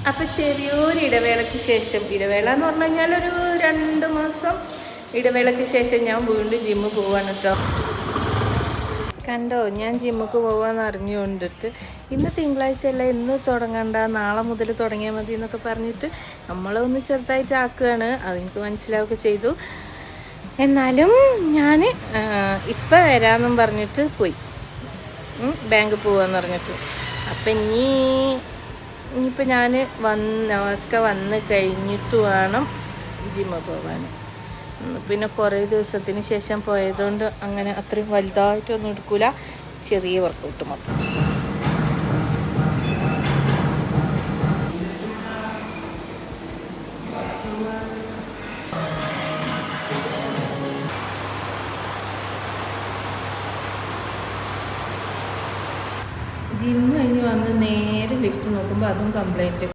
അപ്പം ചെറിയൊരു ഇടവേളയ്ക്ക് ശേഷം, ഇടവേള എന്ന് പറഞ്ഞു കഴിഞ്ഞാൽ ഒരു 2 മാസം ഇടവേളയ്ക്ക് ശേഷം ഞാൻ വീണ്ടും ജിമ്മ് പോവാണ് കേട്ടോ. കണ്ടോ, ഞാൻ ജിമ്മുക്ക് പോകാമെന്ന് അറിഞ്ഞുകൊണ്ടിട്ട് ഇന്ന് തിങ്കളാഴ്ച അല്ല, ഇന്ന് തുടങ്ങണ്ട, നാളെ മുതൽ തുടങ്ങിയാൽ മതി എന്നൊക്കെ പറഞ്ഞിട്ട് നമ്മളൊന്ന് ചെറുതായിട്ട് ആക്കുകയാണ്. അതെനിക്ക് മനസ്സിലാവുകയൊക്കെ ചെയ്തു. എന്നാലും ഞാൻ ഇപ്പം വരാമെന്നും പറഞ്ഞിട്ട് പോയി, ബാങ്ക് പോവാന്ന് പറഞ്ഞിട്ട്. അപ്പം ഇനിയിപ്പോൾ ഞാൻ നമസ്ക വന്ന് കഴിഞ്ഞിട്ട് വേണം ജിമ്മ് പോകാൻ. പിന്നെ കുറേ ദിവസത്തിന് ശേഷം പോയതുകൊണ്ട് അങ്ങനെ അത്രയും വലുതായിട്ടൊന്നും എടുക്കില്ല, ചെറിയ വർക്കൗട്ട് മാത്രം. ജിമ്മ് കഴിഞ്ഞ് വന്ന് നേരെ ലിഫ്റ്റ് നോക്കുമ്പോൾ അതും കംപ്ലൈൻറ്റ്.